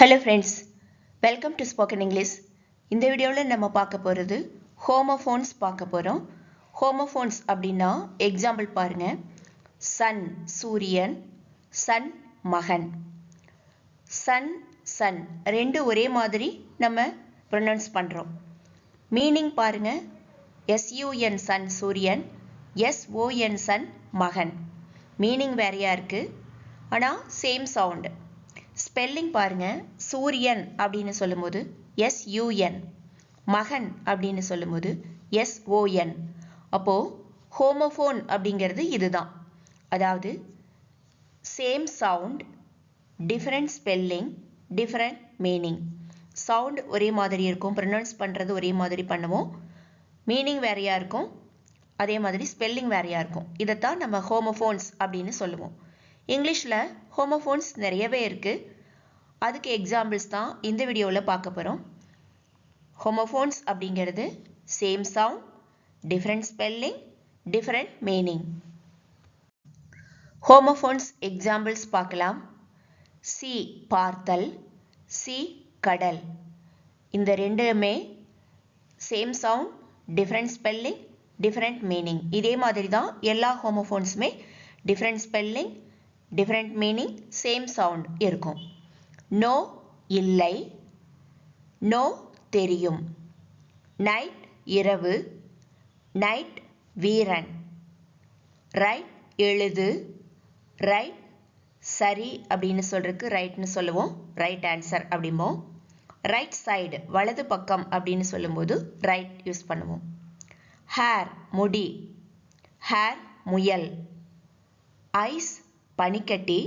Hello friends, welcome to Spoken English. இந்த வீடியோவில் நம்ம பார்க்க போகிறது homophones பார்க்க போகிறோம். Homophones அப்படின்னா எக்ஸாம்பிள் பாருங்க. சன் சூரியன், சன் மகன். சன் சன் ரெண்டு ஒரே மாதிரி நம்ம ப்ரொனவுன்ஸ் பண்ணுறோம். மீனிங் பாருங்க. SUN சன் சூரியன், SON சன் மகன். மீனிங் வேறையாக இருக்குது, ஆனால் சேம் சவுண்டு. ஸ்பெல்லிங் பாருங்க. சூரியன் அப்படின்னு சொல்லும்போது SUN, மகன் அப்படின்னு சொல்லும்போது SON. அப்போ ஹோமோஃபோன் அப்படிங்கிறது இதுதான். அதாவது same sound, different spelling, different meaning. Sound ஒரே மாதிரி இருக்கும், ப்ரொனவுன்ஸ் பண்ணுறது ஒரே மாதிரி பண்ணுவோம், மீனிங் வேறையாக இருக்கும், அதே மாதிரி ஸ்பெல்லிங் வேறையாக இருக்கும். இதைத்தான் நம்ம ஹோமோஃபோன்ஸ் அப்படின்னு சொல்லுவோம். இங்கிலீஷில் ஹோமோஃபோன்ஸ் நிறையவே இருக்குது. அதுக்கு எக்ஸாம்பிள்ஸ் தான் இந்த வீடியோவில் பார்க்க போகிறோம். ஹோமோஃபோன்ஸ் அப்படிங்கிறது same sound, different spelling, different meaning. Homophones examples பார்க்கலாம். சி பார்த்தல், சி கடல். இந்த ரெண்டுமே same sound, different spelling, different meaning. இதே மாதிரி தான் எல்லா ஹோமோஃபோன்ஸுமே different spelling, different meaning, same sound இருக்கும். நோ இல்லை, நோ தெரியும். நைட் இரவு, நைட் வீரன். ரைட் எழுது, ரைட் சரி அப்படின்னு சொல்றதுக்கு ரைட்னு சொல்லுவோம், ரைட் ஆன்சர் அப்படிம்போம். ரைட் சைடு வலது பக்கம் அப்படின்னு சொல்லும்போது ரைட் யூஸ் பண்ணுவோம். ஹேர் முடி, ஹேர் முயல். ஐஸ் பனிக்கட்டி,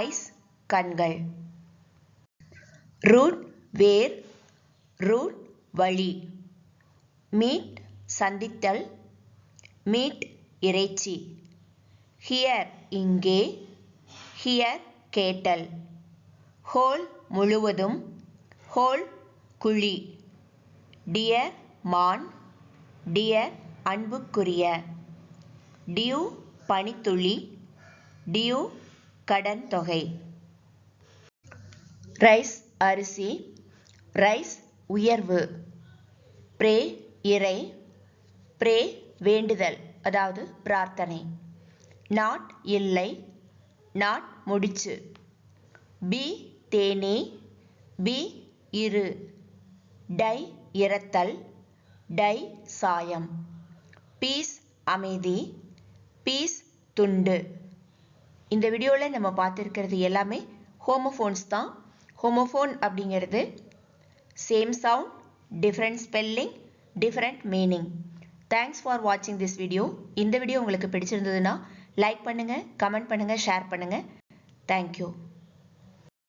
ஐஸ் கண்கள். ரூட் வேர், ரூட் வழி. மீட் சந்தித்தல், மீட் இறைச்சி. ஹியர் இங்கே, ஹியர் கேட்டல். ஹோல் முழுவதும், ஹோல் குழி. டியர் மான், டியர் அன்புக்குரிய. டியூ பனித்துளி, டியூ கடன் தொகை. ரைஸ் அரிசி, ரைஸ் உயர்வு. ப்ரே இறை, ப்ரே வேண்டுதல் அதாவது பிரார்த்தனை. நாட் இல்லை, நாட் முடிச்சு. பி தேனி, பி இரு. டை இறத்தல், டை சாயம். பீஸ் அமைதி, பீஸ் துண்டு. இந்த வீடியோவில் நம்ம பார்த்துருக்கிறது எல்லாமே ஹோமோஃபோன்ஸ் தான். ஹோமோஃபோன் அப்படிங்கிறது same sound, different spelling, different meaning. Thanks for வாட்சிங் திஸ் வீடியோ. இந்த வீடியோ உங்களுக்கு பிடிச்சிருந்ததுன்னா லைக் பண்ணுங்கள், கமெண்ட் பண்ணுங்கள், ஷேர் பண்ணுங்கள். தேங்க்யூ.